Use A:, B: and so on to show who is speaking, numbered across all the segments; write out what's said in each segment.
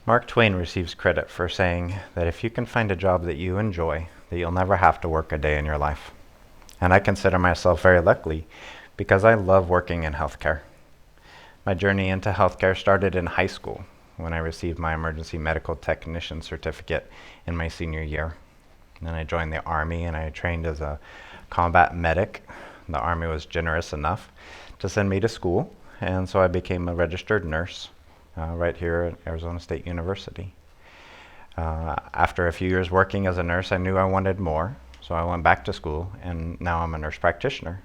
A: Mark Twain receives credit for saying that if you can find a job that you enjoy, that you'll never have to work a day in your life. And I consider myself very lucky because I love working in healthcare. My journey into healthcare started in high school when I received my emergency medical technician certificate in my senior year. And then I joined the Army and I trained as a combat medic. The Army was generous enough to send me to school, and so I became a registered nurse right here at Arizona State University. After a few years working as a nurse, I knew I wanted more, so I went back to school, and now I'm a nurse practitioner.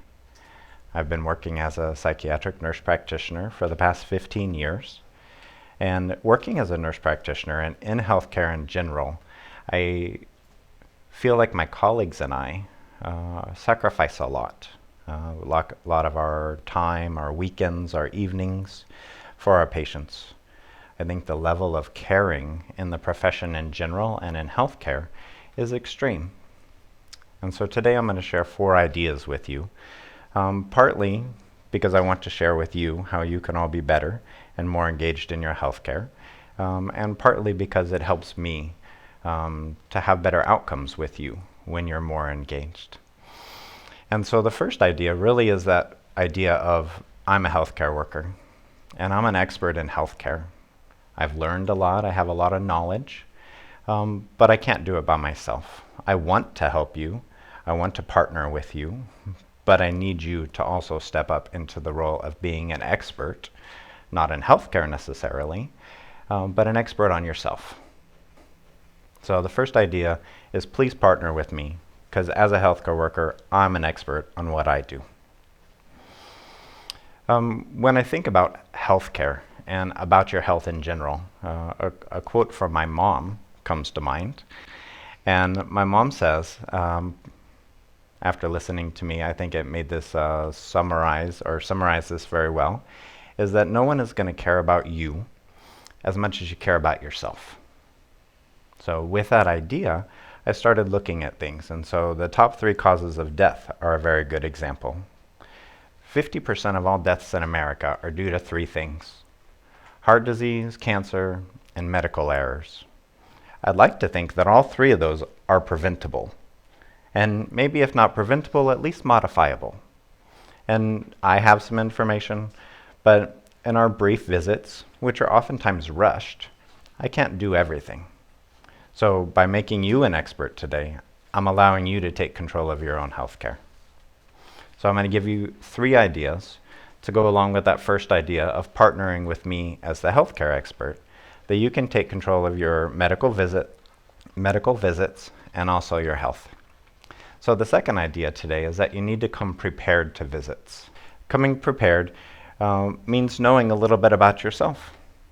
A: I've been working as a psychiatric nurse practitioner for the past 15 years. And working as a nurse practitioner and in healthcare in general, I feel like my colleagues and I sacrifice a lot. A lot of our time, our weekends, our evenings for our patients. I think the level of caring in the profession in general and in healthcare is extreme. And so today I'm going to share 4 ideas with you, partly because I want to share with you how you can all be better and more engaged in your healthcare, and partly because it helps me to have better outcomes with you when you're more engaged. And so the first idea really is that idea of I'm a healthcare worker, and I'm an expert in healthcare. I've learned a lot, I have a lot of knowledge, but I can't do it by myself. I want to help you, I want to partner with you, but I need you to also step up into the role of being an expert, not in healthcare necessarily, but an expert on yourself. So the first idea is please partner with me, because as a healthcare worker, I'm an expert on what I do. When I think about healthcare and about your health in general, a quote from my mom comes to mind. And my mom says, after listening to me, I think it made this summarize this very well, is that no one is going to care about you as much as you care about yourself. So with that idea, I started looking at things, and so the top 3 causes of death are a very good example. 50% of all deaths in America are due to 3 things: heart disease, cancer, and medical errors. I'd like to think that all 3 of those are preventable, and maybe if not preventable, at least modifiable. And I have some information, but in our brief visits, which are oftentimes rushed, I can't do everything. So by making you an expert today, I'm allowing you to take control of your own healthcare. So I'm going to give you 3 ideas to go along with that first idea of partnering with me as the healthcare expert, that you can take control of your medical visits, and also your health. So the second idea today is that you need to come prepared to visits. Coming prepared means knowing a little bit about yourself.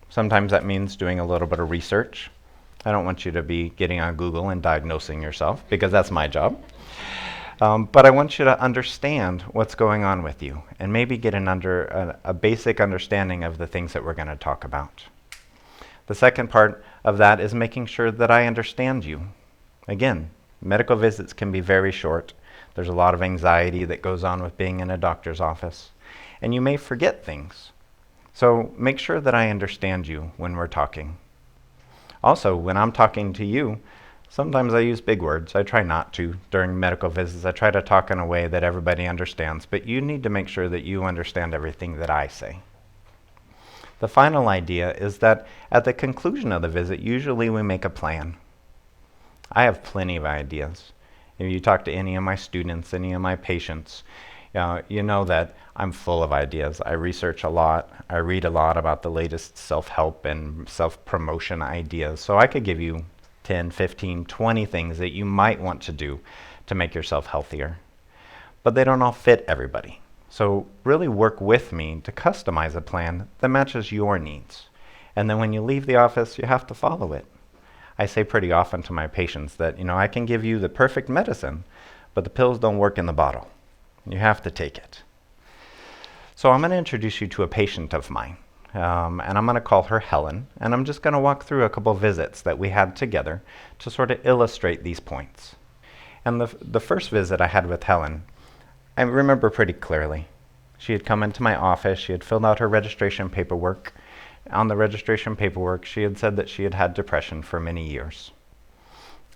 A: Sometimes that means doing a little bit of research. I don't want you to be getting on Google and diagnosing yourself, because that's my job. But I want you to understand what's going on with you and maybe get a basic understanding of the things that we're going to talk about. The second part of that is making sure that I understand you. Again, medical visits can be very short. There's a lot of anxiety that goes on with being in a doctor's office, and you may forget things. So make sure that I understand you when we're talking. Also, when I'm talking to you, sometimes I use big words. I try not to during medical visits. I try to talk in a way that everybody understands, but you need to make sure that you understand everything that I say. The final idea is that at the conclusion of the visit, usually we make a plan. I have plenty of ideas. If you talk to any of my students, any of my patients, you know that I'm full of ideas. I research a lot. I read a lot about the latest self-help and self-promotion ideas. So I could give you 10, 15, 20 things that you might want to do to make yourself healthier. But they don't all fit everybody. So really work with me to customize a plan that matches your needs. And then when you leave the office, you have to follow it. I say pretty often to my patients that, I can give you the perfect medicine, but the pills don't work in the bottle. You have to take it. So I'm going to introduce you to a patient of mine, and I'm going to call her Helen, and I'm just going to walk through a couple visits that we had together to sort of illustrate these points. And the first visit I had with Helen, I remember pretty clearly. She had come into my office, she had filled out her registration paperwork, on the registration paperwork, she had said that she had had depression for many years.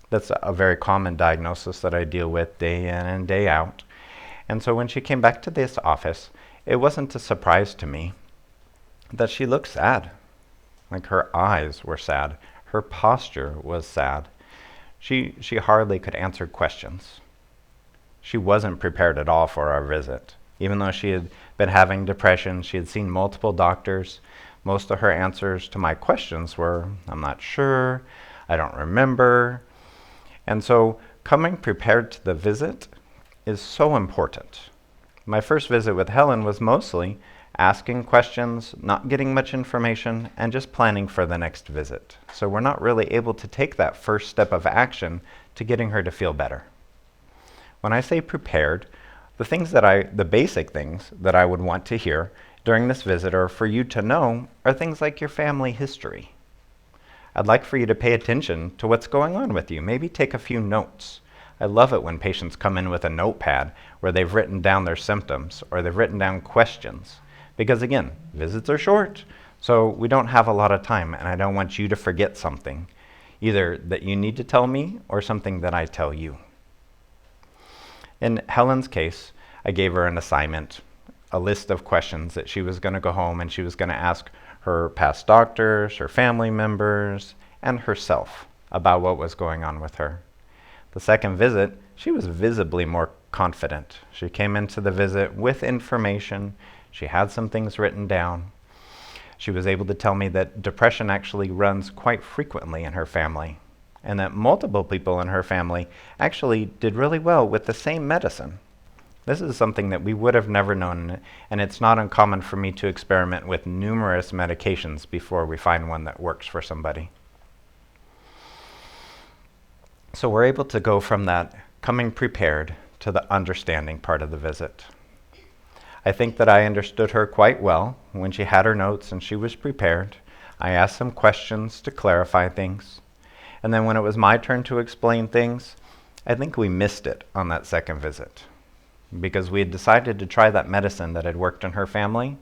A: That's a very common diagnosis that I deal with day in and day out. And so when she came back to this office, it wasn't a surprise to me that she looked sad. Like her eyes were sad. Her posture was sad. She hardly could answer questions. She wasn't prepared at all for our visit. Even though she had been having depression, she had seen multiple doctors. Most of her answers to my questions were, I'm not sure, I don't remember. And so coming prepared to the visit is so important. My first visit with Helen was mostly asking questions, not getting much information, and just planning for the next visit. So we're not really able to take that first step of action to getting her to feel better. When I say prepared, the basic things that I would want to hear during this visit or for you to know are things like your family history. I'd like for you to pay attention to what's going on with you. Maybe take a few notes. I love it when patients come in with a notepad where they've written down their symptoms or they've written down questions. Because again, visits are short, so we don't have a lot of time, and I don't want you to forget something, either that you need to tell me or something that I tell you. In Helen's case, I gave her an assignment, a list of questions that she was going to go home and she was going to ask her past doctors, her family members, and herself about what was going on with her. The second visit, she was visibly more confident. She came into the visit with information. She had some things written down. She was able to tell me that depression actually runs quite frequently in her family, and that multiple people in her family actually did really well with the same medicine. This is something that we would have never known, and it's not uncommon for me to experiment with numerous medications before we find one that works for somebody. So we're able to go from that coming prepared to the understanding part of the visit. I think that I understood her quite well when she had her notes and she was prepared. I asked some questions to clarify things. And then when it was my turn to explain things, I think we missed it on that second visit, because we had decided to try that medicine that had worked in her family,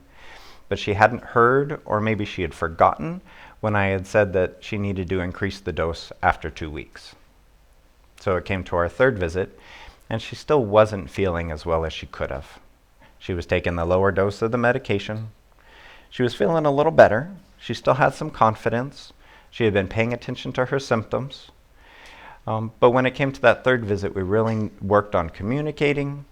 A: but she hadn't heard, or maybe she had forgotten, when I had said that she needed to increase the dose after 2 weeks. So it came to our third visit, and she still wasn't feeling as well as she could have. She was taking the lower dose of the medication. She was feeling a little better. She still had some confidence. She had been paying attention to her symptoms. But when it came to that third visit, we really worked on communicating,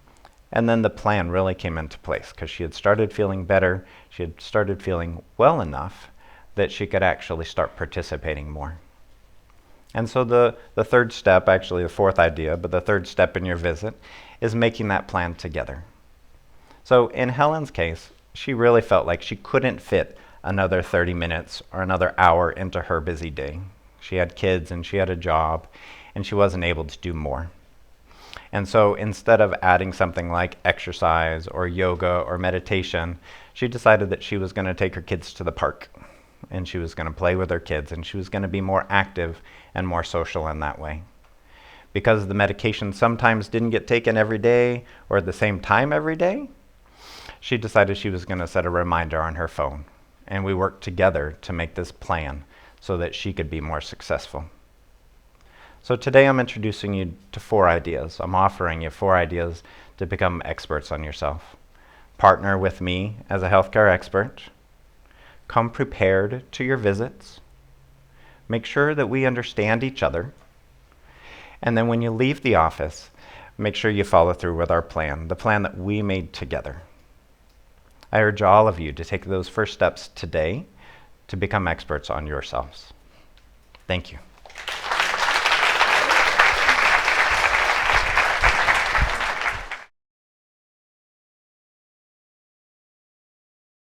A: and then the plan really came into place because she had started feeling better. She had started feeling well enough that she could actually start participating more. And so the third step, actually the fourth idea, but the third step in your visit is making that plan together. So in Helen's case, she really felt like she couldn't fit another 30 minutes or another hour into her busy day. She had kids and she had a job, and she wasn't able to do more. And so instead of adding something like exercise or yoga or meditation, she decided that she was going to take her kids to the park, and she was going to play with her kids, and she was going to be more active and more social in that way. Because the medication sometimes didn't get taken every day or at the same time every day, she decided she was going to set a reminder on her phone. And we worked together to make this plan so that she could be more successful. So today I'm introducing you to 4 ideas. I'm offering you 4 ideas to become experts on yourself. Partner with me as a healthcare expert. Come prepared to your visits. Make sure that we understand each other. And then when you leave the office, make sure you follow through with our plan, the plan that we made together. I urge all of you to take those first steps today to become experts on yourselves. Thank you.